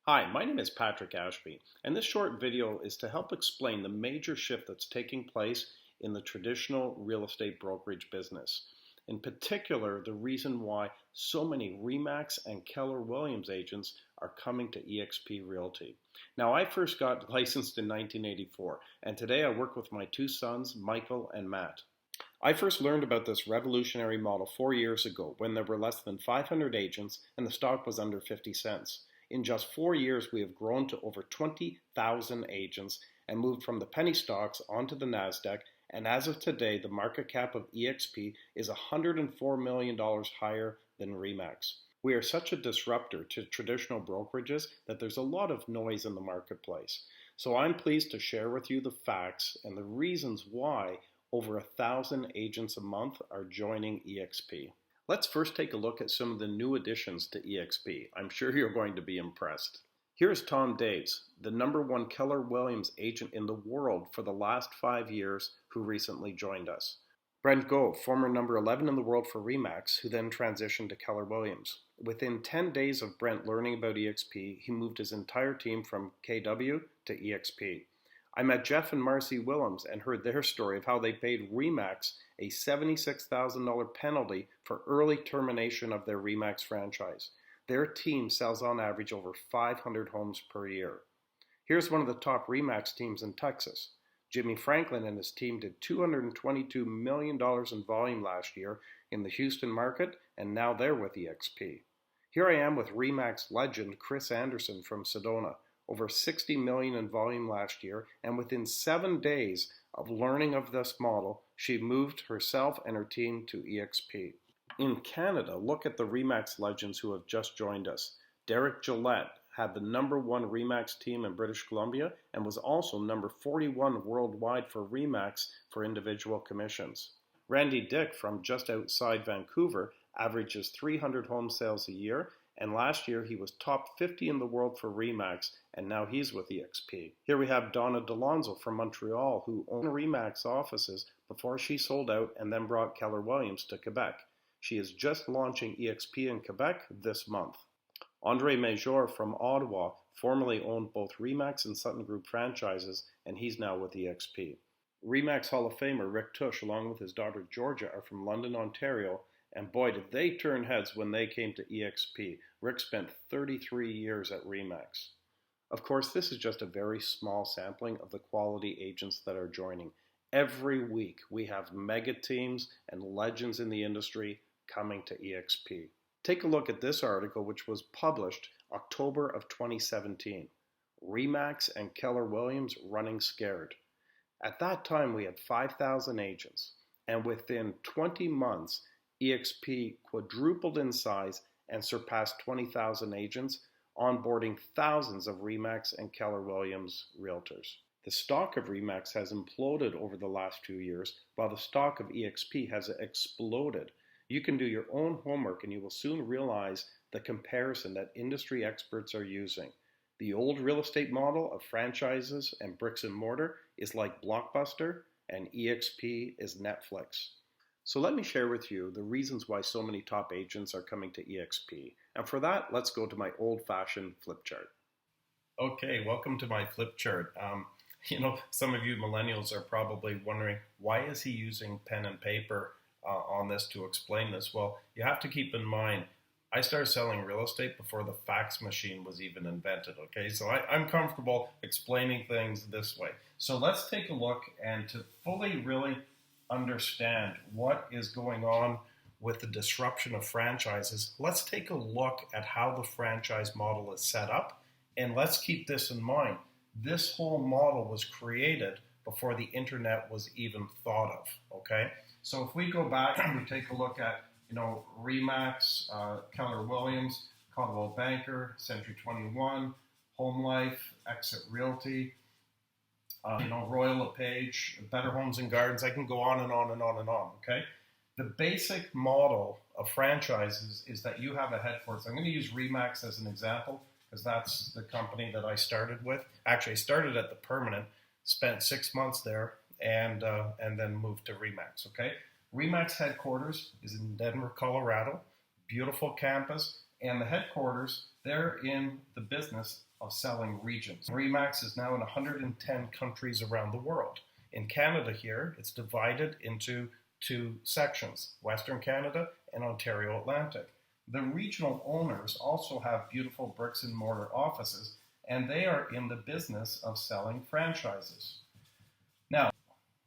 Hi, my name is Patrick Ashby, and this short video is to help explain the major shift that's taking place in the traditional real estate brokerage business. In particular, the reason why so many RE/MAX and Keller Williams agents are coming to eXp Realty. Now, I first got licensed in 1984, and today I work with my two sons, Michael and Matt. I first learned about this revolutionary model 4 years ago when there were less than 500 agents and the stock was under 50 cents. In just 4 years, we have grown to over 20,000 agents and moved from the penny stocks onto the NASDAQ. And as of today, the market cap of eXp is $104 million higher than RE/MAX. We are such a disruptor to traditional brokerages that there's a lot of noise in the marketplace. So I'm pleased to share with you the facts and the reasons why over 1,000 agents a month are joining eXp. Let's first take a look at some of the new additions to eXp. I'm sure you're going to be impressed. Here's Tom Daves, the #1 Keller Williams agent in the world for the last 5 years, who recently joined us. Brent Gove, former #11 in the world for RE/MAX, who then transitioned to Keller Williams. Within 10 days of Brent learning about eXp, he moved his entire team from KW to eXp. I met Jeff and Marcy Willems and heard their story of how they paid RE/MAX a $76,000 penalty for early termination of their RE/MAX franchise. Their team sells on average over 500 homes per year. Here's one of the top RE/MAX teams in Texas. Jimmy Franklin and his team did $222 million in volume last year in the Houston market, and now they're with eXp. Here I am with RE/MAX legend Chris Anderson from Sedona. Over $60 million in volume last year, and within 7 days of learning of this model, she moved herself and her team to eXp. In Canada, look at the RE/MAX legends who have just joined us. Derek Gillette had the #1 RE/MAX team in British Columbia and was also number 41 worldwide for RE/MAX for individual commissions. Randy Dick from just outside Vancouver averages 300 home sales a year, and last year he was top 50 in the world for RE/MAX, and now he's with eXp. Here we have Donna Delonzo from Montreal, who owned RE/MAX offices before she sold out and then brought Keller Williams to Quebec. She is just launching eXp in Quebec this month. Andre Major from Ottawa formerly owned both RE/MAX and Sutton Group franchises, and he's now with eXp. RE/MAX Hall of Famer Rick Tush, along with his daughter Georgia, are from London, Ontario, and boy, did they turn heads when they came to eXp. Rick spent 33 years at RE/MAX. Of course, this is just a very small sampling of the quality agents that are joining. Every week, we have mega teams and legends in the industry coming to eXp. Take a look at this article, which was published October of 2017. RE/MAX and Keller Williams running scared. At that time, we had 5,000 agents, and within 20 months, eXp quadrupled in size and surpassed 20,000 agents, onboarding thousands of RE/MAX and Keller Williams realtors. The stock of RE/MAX has imploded over the last 2 years, while the stock of eXp has exploded. You can do your own homework and you will soon realize the comparison that industry experts are using. The old real estate model of franchises and bricks and mortar is like Blockbuster, and eXp is Netflix. So let me share with you the reasons why so many top agents are coming to eXp. And for that, let's go to my old-fashioned flip chart. Okay, welcome to my flip chart. Some of you millennials are probably wondering, why is he using pen and paper on this to explain this? Well, you have to keep in mind, I started selling real estate before the fax machine was even invented, okay? So I'm comfortable explaining things this way. So let's take a look, and to fully really understand what is going on with the disruption of franchises, let's take a look at how the franchise model is set up, and let's keep this in mind. This whole model was created before the internet was even thought of, okay? So if we go back and we take a look at, RE/MAX, Keller Williams, Coldwell Banker, Century 21, Home Life, Exit Realty, Royal LePage, Better Homes and Gardens. I can go on and on and on and on, okay? The basic model of franchises is that you have a headquarters. I'm going to use RE/MAX as an example because that's the company that I started with. Actually, I started at the Permanent, spent 6 months there, and then moved to RE/MAX, okay? RE/MAX headquarters is in Denver, Colorado. Beautiful campus, and the headquarters, they're in the business of selling regions. RE/MAX is now in 110 countries around the world. In Canada here, it's divided into two sections, Western Canada and Ontario Atlantic. The regional owners also have beautiful bricks and mortar offices, and they are in the business of selling franchises. Now,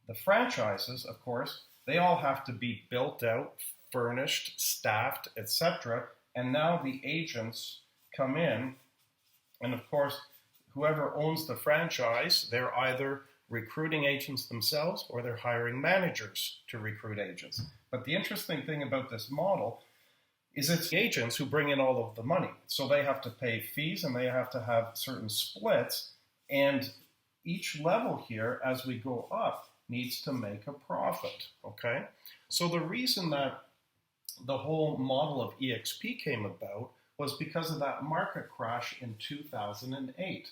the franchises, of course, they all have to be built out, furnished, staffed, etc. And now the agents come in, and of course, whoever owns the franchise, they're either recruiting agents themselves or they're hiring managers to recruit agents. But the interesting thing about this model is it's the agents who bring in all of the money. So they have to pay fees and they have to have certain splits. And each level here, as we go up, needs to make a profit, okay? So the reason that the whole model of eXp came about was because of that market crash in 2008.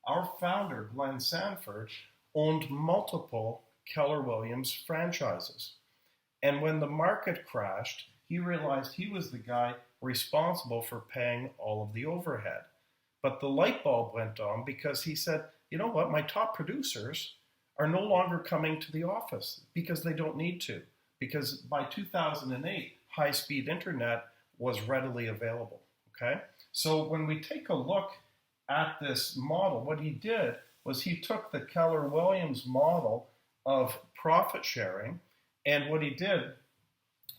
Our founder, Glenn Sanford, owned multiple Keller Williams franchises. And when the market crashed, he realized he was the guy responsible for paying all of the overhead. But the light bulb went on because he said, you know what, my top producers are no longer coming to the office because they don't need to. Because by 2008, high-speed internet was readily available, okay? So when we take a look at this model, what he did was he took the Keller Williams model of profit sharing, and what he did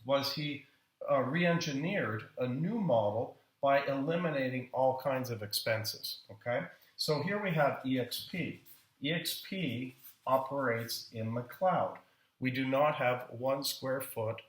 was he re-engineered a new model by eliminating all kinds of expenses, okay? So here we have eXp. eXp operates in the cloud. We do not have 1 square foot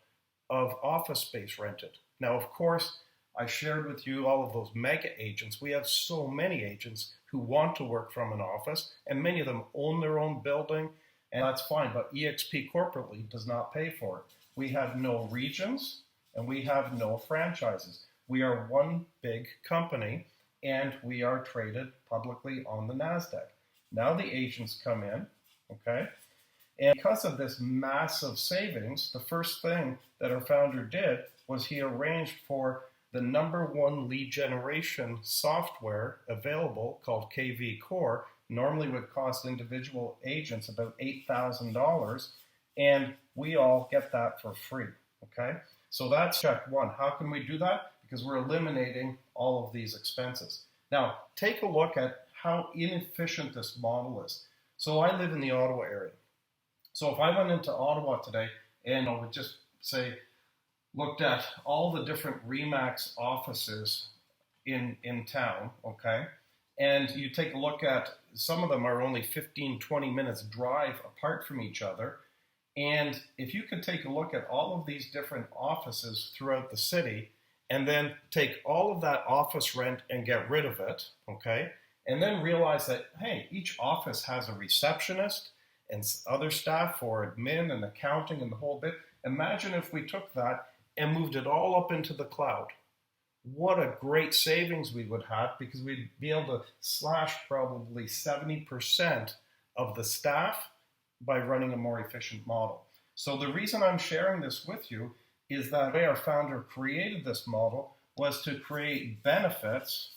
of office space rented. Now, of course, I shared with you all of those mega agents. We have so many agents who want to work from an office, and many of them own their own building, and that's fine, but eXp corporately does not pay for it. We have no regions, and we have no franchises. We are one big company, and we are traded publicly on the NASDAQ. Now the agents come in, okay? And because of this massive savings, the first thing that our founder did was he arranged for the #1 lead generation software available called KV Core. Normally would cost individual agents about $8,000, and we all get that for free, okay? So that's check one. How can we do that? Because we're eliminating all of these expenses. Now, take a look at how inefficient this model is. So I live in the Ottawa area. So if I went into Ottawa today and I would just say, looked at all the different RE/MAX offices in town, okay? And you take a look at, some of them are only 15, 20 minutes drive apart from each other. And if you could take a look at all of these different offices throughout the city and then take all of that office rent and get rid of it, okay? And then realize that, hey, each office has a receptionist and other staff for admin and accounting and the whole bit. Imagine if we took that and moved it all up into the cloud. What a great savings we would have, because we'd be able to slash probably 70% of the staff by running a more efficient model. So the reason I'm sharing this with you is that the way our founder created this model was to create benefits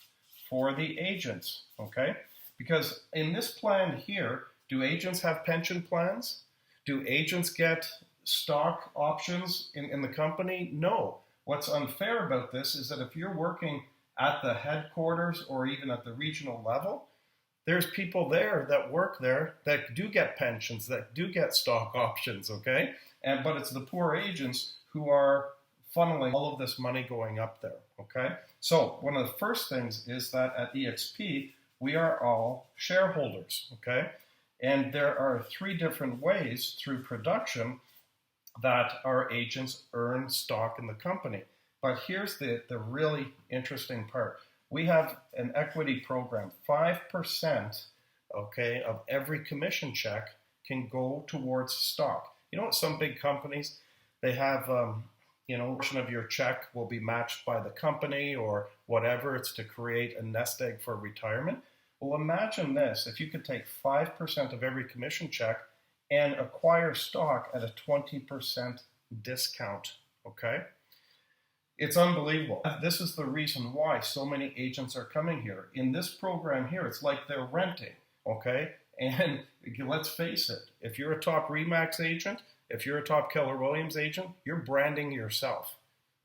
for the agents, okay? Because in this plan here, do agents have pension plans? Do agents get stock options in the company? No. What's unfair about this is that if you're working at the headquarters or even at the regional level, there's people there that work there that do get pensions, that do get stock options, okay? But it's the poor agents who are funneling all of this money going up there, okay? So one of the first things is that at eXp, we are all shareholders, okay? And there are 3 different ways through production that our agents earn stock in the company. But here's the really interesting part. We have an equity program. 5%, okay, of every commission check can go towards stock. You know what, some big companies, they have, you know, a portion of your check will be matched by the company or whatever. It's to create a nest egg for retirement. Well, imagine this. If you could take 5% of every commission check and acquire stock at a 20% discount, okay? It's unbelievable. This is the reason why so many agents are coming here. In this program here, it's like they're renting, okay? And let's face it, if you're a top RE/MAX agent, if you're a top Keller Williams agent, you're branding yourself.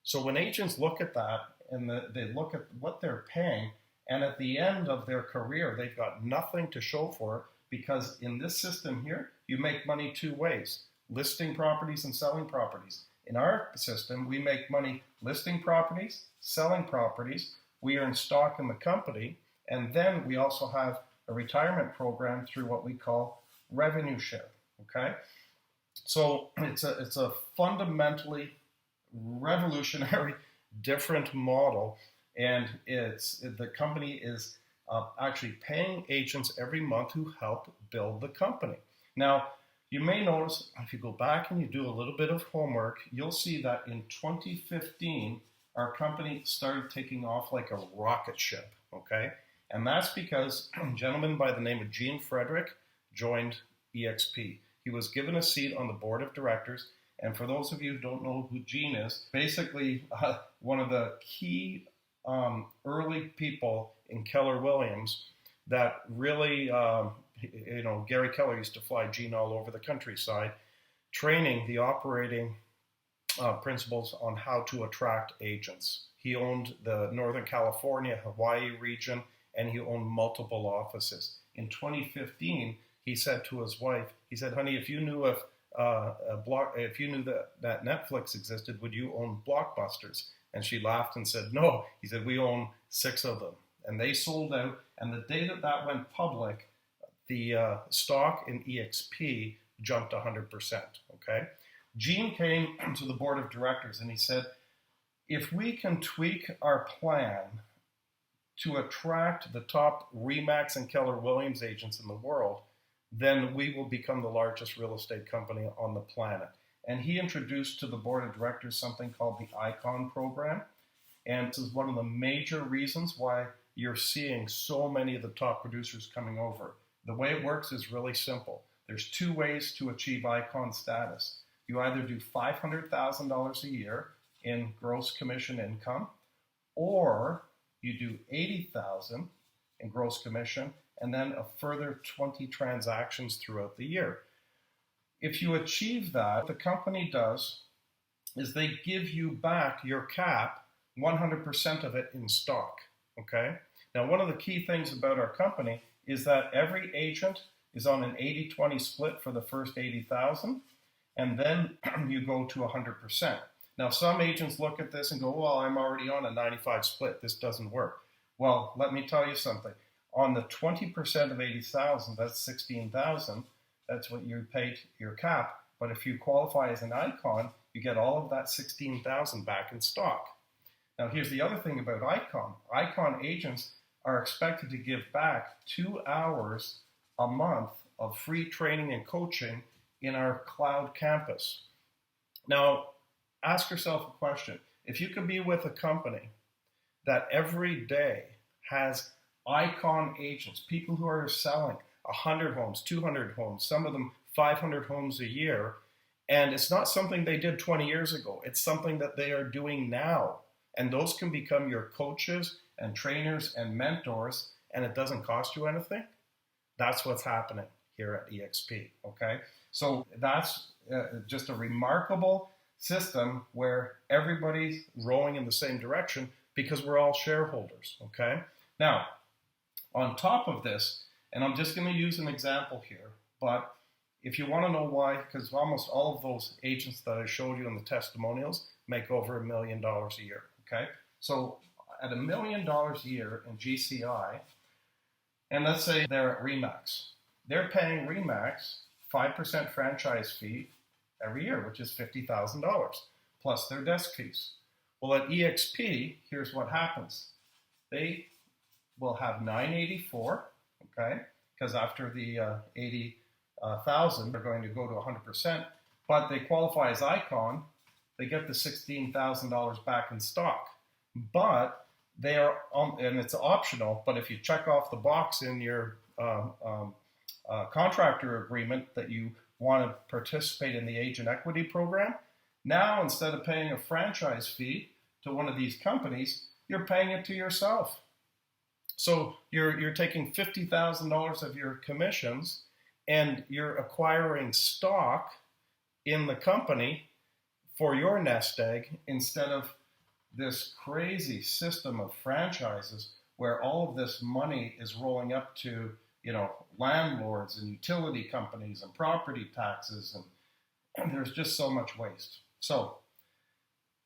So when agents look at that and they look at what they're paying, and at the end of their career, they've got nothing to show for it, because in this system here, you make money two ways: listing properties and selling properties. In our system, we make money listing properties, selling properties, we earn stock in the company, and then we also have a retirement program through what we call revenue share, okay? So it's a fundamentally revolutionary, different model, and the company is actually paying agents every month who help build the company. Now, you may notice, if you go back and you do a little bit of homework, you'll see that in 2015, our company started taking off like a rocket ship, okay? And that's because a gentleman by the name of Gene Frederick joined eXp. He was given a seat on the board of directors, and for those of you who don't know who Gene is, basically one of the key early people in Keller Williams that really Gary Keller used to fly Gene all over the countryside, training the operating principles on how to attract agents. He owned the Northern California, Hawaii region, and he owned multiple offices. In 2015, he said to his wife, he said, "Honey, if you knew that Netflix existed, would you own Blockbusters?" And she laughed and said, "No." He said, "We own 6 of them." And they sold out, and the day that went public, the stock in eXp jumped 100%, okay? Gene came to the board of directors and he said, if we can tweak our plan to attract the top RE/MAX and Keller Williams agents in the world, then we will become the largest real estate company on the planet. And he introduced to the board of directors something called the ICON program. And this is one of the major reasons why you're seeing so many of the top producers coming over. The way it works is really simple. There's 2 ways to achieve ICON status. You either do $500,000 a year in gross commission income, or you do $80,000 in gross commission, and then a further 20 transactions throughout the year. If you achieve that, what the company does is they give you back your cap, 100% of it in stock, okay? Now, one of the key things about our company is that every agent is on an 80-20 split for the first 80,000, and then you go to 100%. Now, some agents look at this and go, well, I'm already on a 95 split. This doesn't work. Well, let me tell you something. On the 20% of 80,000, that's 16,000. That's what you pay your cap. But if you qualify as an ICON, you get all of that 16,000 back in stock. Now, here's the other thing about ICON. ICON agents are expected to give back 2 hours a month of free training and coaching in our cloud campus. Now, ask yourself a question. If you could be with a company that every day has ICON agents, people who are selling 100 homes, 200 homes, some of them 500 homes a year, and it's not something they did 20 years ago, it's something that they are doing now. And those can become your coaches and trainers and mentors, and it doesn't cost you anything. That's what's happening here at eXp, okay? So that's just a remarkable system where everybody's rowing in the same direction because we're all shareholders, okay? Now, on top of this, and I'm just going to use an example here, but if you want to know why, because almost all of those agents that I showed you in the testimonials make over $1 million a year, okay? So at $1 million a year in GCI, and let's say they're at RE/MAX, they're paying RE/MAX 5% franchise fee every year, which is $50,000, plus their desk fees. Well, at eXp, here's what happens. They will have $984, okay, because after the 80,000, they're going to go to 100%, but they qualify as ICON, they get the $16,000 back in stock. But they are, and it's optional, but if you check off the box in your contractor agreement that you want to participate in the agent equity program, now instead of paying a franchise fee to one of these companies, you're paying it to yourself. So you're taking $50,000 of your commissions and you're acquiring stock in the company for your nest egg instead of this crazy system of franchises where all of this money is rolling up to, landlords and utility companies and property taxes, and there's just so much waste. So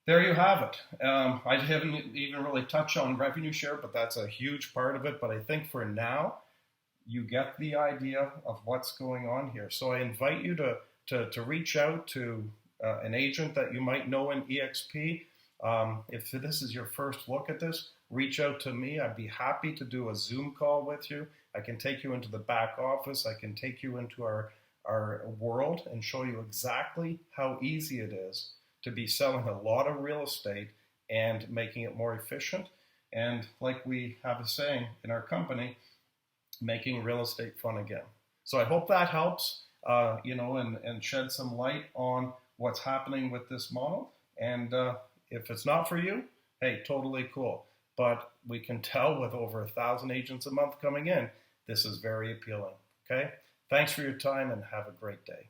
there you have it. I haven't even really touched on revenue share, but that's a huge part of it. But I think for now, you get the idea of what's going on here. So I invite you to reach out to an agent that you might know in eXp. If this is your first look at this, reach out to me. I'd be happy to do a Zoom call with you. I can take you into the back office. I can take you into our world and show you exactly how easy it is to be selling a lot of real estate and making it more efficient. And like we have a saying in our company, making real estate fun again. So I hope that helps, and shed some light on what's happening with this model. And if it's not for you, hey, totally cool. But we can tell with over 1,000 agents a month coming in, this is very appealing. Okay? Thanks for your time and have a great day.